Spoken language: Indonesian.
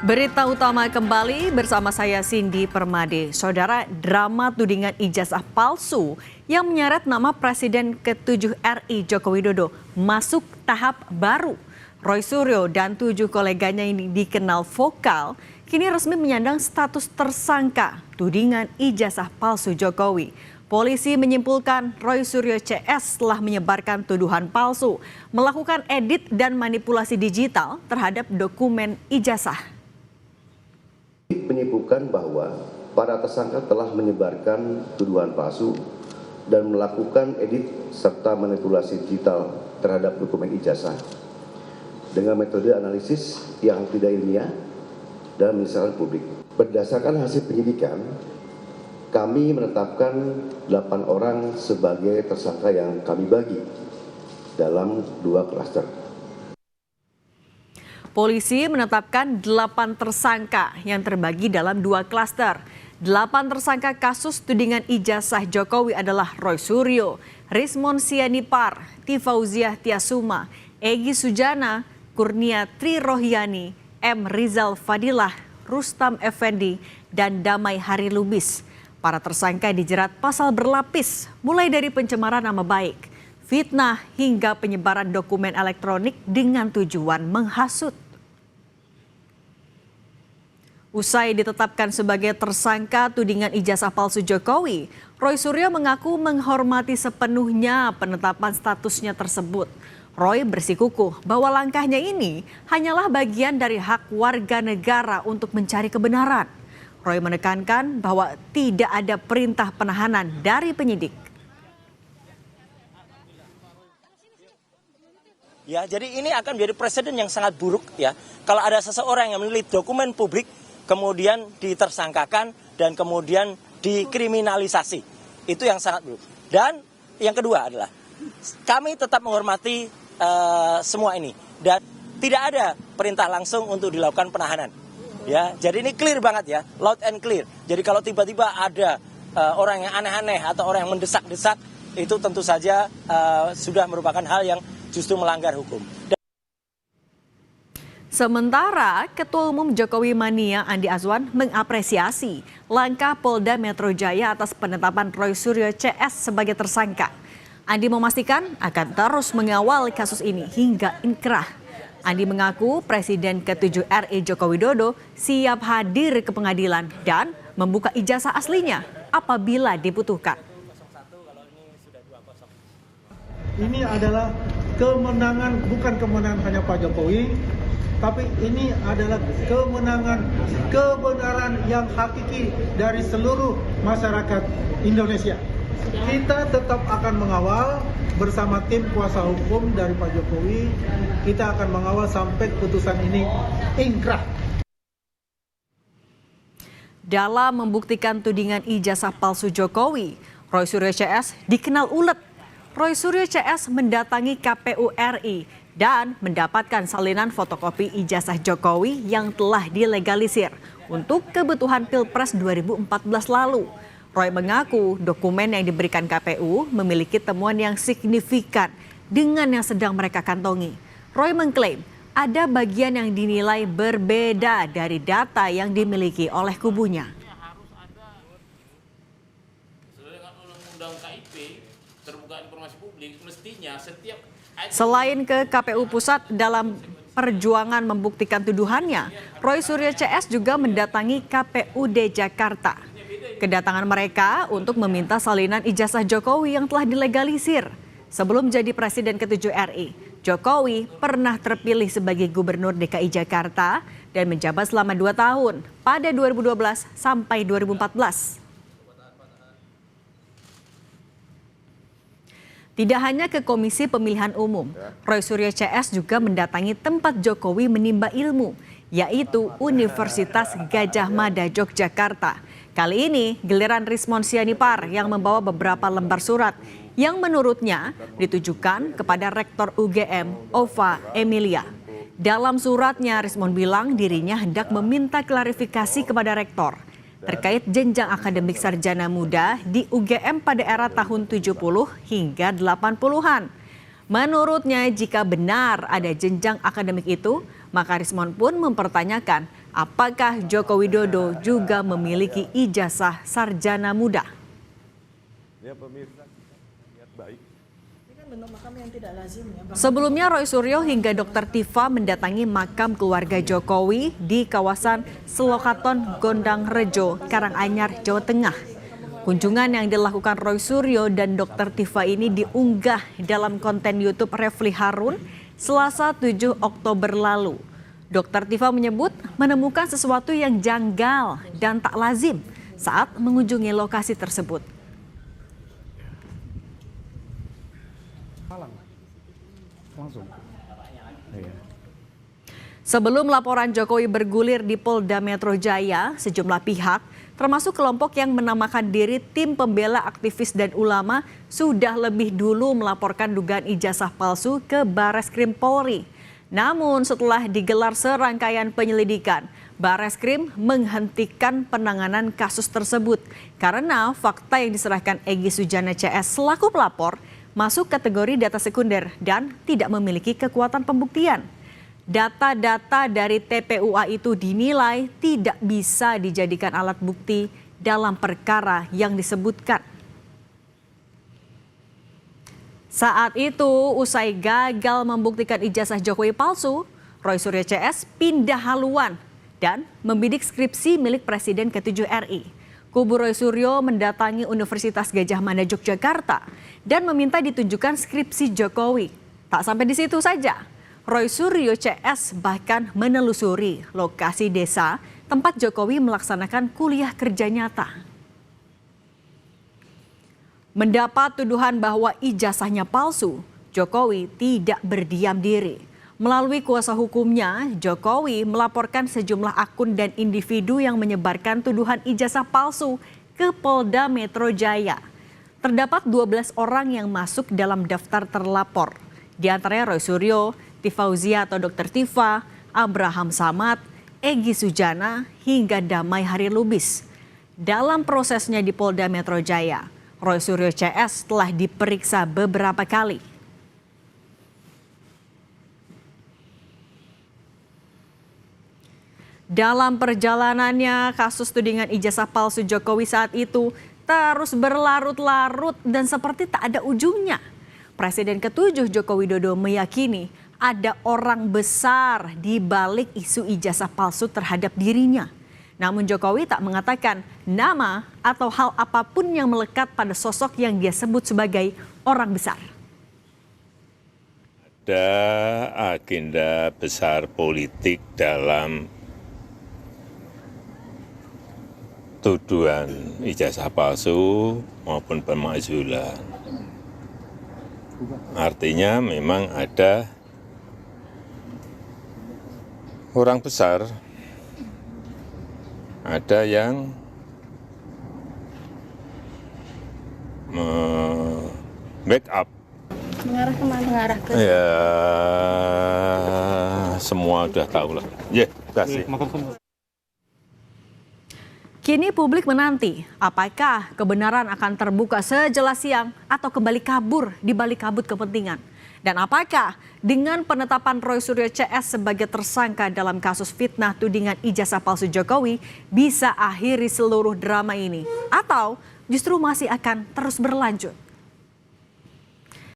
Berita utama kembali bersama saya Cindy Permade. Saudara, drama tudingan ijazah palsu yang menyeret nama Presiden ke-7 RI Joko Widodo masuk tahap baru. Roy Suryo dan 7 koleganya ini dikenal vokal, kini resmi menyandang status tersangka tudingan ijazah palsu Jokowi. Polisi menyimpulkan Roy Suryo CS telah menyebarkan tuduhan palsu, melakukan edit dan manipulasi digital terhadap dokumen ijazah. Menyimpulkan bahwa para tersangka telah menyebarkan tuduhan palsu dan melakukan edit serta manipulasi digital terhadap dokumen ijazah dengan metode analisis yang tidak ilmiah dan menyesalkan publik. Berdasarkan hasil penyidikan, kami menetapkan 8 orang sebagai tersangka yang kami bagi dalam 2 klaster. Polisi menetapkan 8 tersangka yang terbagi dalam 2 klaster. 8 tersangka kasus tudingan ijazah Jokowi adalah Roy Suryo, Rismon Sianipar, Tifauziah Tiasuma, Egy Sujana, Kurnia Tri Rohyani, M. Rizal Fadilah, Rustam Effendi, dan Damai Hari Lubis. Para tersangka dijerat pasal berlapis, mulai dari pencemaran nama baik, fitnah, hingga penyebaran dokumen elektronik dengan tujuan menghasut. Usai ditetapkan sebagai tersangka tudingan ijazah palsu Jokowi, Roy Suryo mengaku menghormati sepenuhnya penetapan statusnya tersebut. Roy bersikukuh bahwa langkahnya ini hanyalah bagian dari hak warga negara untuk mencari kebenaran. Roy menekankan bahwa tidak ada perintah penahanan dari penyidik. Ya, jadi ini akan menjadi presiden yang sangat buruk ya. Kalau ada seseorang yang memiliki dokumen publik, kemudian ditersangkakan dan kemudian dikriminalisasi. Itu yang sangat buruk. Dan yang kedua adalah kami tetap menghormati semua ini dan tidak ada perintah langsung untuk dilakukan penahanan. Ya, jadi ini clear banget ya, loud and clear. Jadi kalau tiba-tiba ada orang yang aneh-aneh atau orang yang mendesak-desak, itu tentu saja sudah merupakan hal yang justru melanggar hukum. Sementara Ketua Umum Jokowi Mania Andi Azwan mengapresiasi langkah Polda Metro Jaya atas penetapan Roy Suryo CS sebagai tersangka. Andi memastikan akan terus mengawal kasus ini hingga inkrah. Andi mengaku Presiden ke-7 RI Joko Widodo siap hadir ke pengadilan dan membuka ijazah aslinya apabila dibutuhkan. Ini adalah kemenangan, bukan kemenangan hanya Pak Jokowi, tapi ini adalah kemenangan kebenaran yang hakiki dari seluruh masyarakat Indonesia. Kita tetap akan mengawal bersama tim kuasa hukum dari Pak Jokowi. Kita akan mengawal sampai putusan ini inkrah. Dalam membuktikan tudingan ijazah palsu Jokowi, Roy Suryo CS dikenal ulet. Roy Suryo CS mendatangi KPU RI dan mendapatkan salinan fotokopi ijazah Jokowi yang telah dilegalisir untuk kebutuhan Pilpres 2014 lalu. Roy mengaku dokumen yang diberikan KPU memiliki temuan yang signifikan dengan yang sedang mereka kantongi. Roy mengklaim ada bagian yang dinilai berbeda dari data yang dimiliki oleh kubunya. Selain ke KPU Pusat dalam perjuangan membuktikan tuduhannya, Roy Suryo CS juga mendatangi KPUD Jakarta. Kedatangan mereka untuk meminta salinan ijazah Jokowi yang telah dilegalisir. Sebelum jadi Presiden ke-7 RI, Jokowi pernah terpilih sebagai Gubernur DKI Jakarta dan menjabat selama 2 tahun pada 2012 sampai 2014. Tidak hanya ke Komisi Pemilihan Umum, Roy Suryo CS juga mendatangi tempat Jokowi menimba ilmu, yaitu Universitas Gadjah Mada Yogyakarta. Kali ini giliran Rismon Sianipar yang membawa beberapa lembar surat yang menurutnya ditujukan kepada Rektor UGM Ova Emilia. Dalam suratnya Rismon bilang dirinya hendak meminta klarifikasi kepada Rektor terkait jenjang akademik sarjana muda di UGM pada era tahun 70 hingga 80-an. Menurutnya jika benar ada jenjang akademik itu, Maka Rismon pun mempertanyakan apakah Joko Widodo juga memiliki ijazah sarjana muda. Ya pemirsa, niat baik. Sebelumnya Roy Suryo hingga Dr. Tifa mendatangi makam keluarga Jokowi di kawasan Selokaton, Gondang Rejo, Karanganyar, Jawa Tengah. Kunjungan yang dilakukan Roy Suryo dan Dr. Tifa ini diunggah dalam konten YouTube Refli Harun Selasa 7 Oktober lalu. Dr. Tifa menyebut menemukan sesuatu yang janggal dan tak lazim saat mengunjungi lokasi tersebut. Sebelum laporan Jokowi bergulir di Polda Metro Jaya, sejumlah pihak, termasuk kelompok yang menamakan diri Tim Pembela Aktivis dan Ulama, sudah lebih dulu melaporkan dugaan ijazah palsu ke Bareskrim Polri. Namun setelah digelar serangkaian penyelidikan, Bareskrim menghentikan penanganan kasus tersebut karena fakta yang diserahkan Egy Sujana CS selaku pelapor masuk kategori data sekunder dan tidak memiliki kekuatan pembuktian. Data-data dari TPUA itu dinilai tidak bisa dijadikan alat bukti dalam perkara yang disebutkan. Saat itu, usai gagal membuktikan ijazah Jokowi palsu, Roy Suryo CS pindah haluan dan membidik skripsi milik Presiden ke-7 RI. Kubu Roy Suryo mendatangi Universitas Gadjah Mada Yogyakarta dan meminta ditunjukkan skripsi Jokowi. Tak sampai di situ saja, Roy Suryo CS bahkan menelusuri lokasi desa tempat Jokowi melaksanakan kuliah kerja nyata. Mendapat tuduhan bahwa ijazahnya palsu, Jokowi tidak berdiam diri. Melalui kuasa hukumnya, Jokowi melaporkan sejumlah akun dan individu yang menyebarkan tuduhan ijazah palsu ke Polda Metro Jaya. Terdapat 12 orang yang masuk dalam daftar terlapor. Di antaranya Roy Suryo, Tifauzia atau Dr. Tifa, Abraham Samad, Egy Sujana, hingga Damai Hari Lubis. Dalam prosesnya di Polda Metro Jaya, Roy Suryo CS telah diperiksa beberapa kali. Dalam perjalanannya, kasus tudingan ijazah palsu Jokowi saat itu terus berlarut-larut dan seperti tak ada ujungnya. Presiden ke-7 Joko Widodo meyakini ada orang besar di balik isu ijazah palsu terhadap dirinya. Namun Jokowi tak mengatakan nama atau hal apapun yang melekat pada sosok yang dia sebut sebagai orang besar. Ada agenda besar politik dalam tuduhan ijazah palsu maupun pemakzulan. Artinya memang ada orang besar, ada yang backup. Mengarah kemana? Mengarah ke... Ya, semua udah tahu lah. Ya, kasih. Kini publik menanti apakah kebenaran akan terbuka sejelas siang atau kembali kabur di balik kabut kepentingan. Dan apakah dengan penetapan Roy Suryo CS sebagai tersangka dalam kasus fitnah tudingan ijazah palsu Jokowi bisa akhiri seluruh drama ini? Atau justru masih akan terus berlanjut?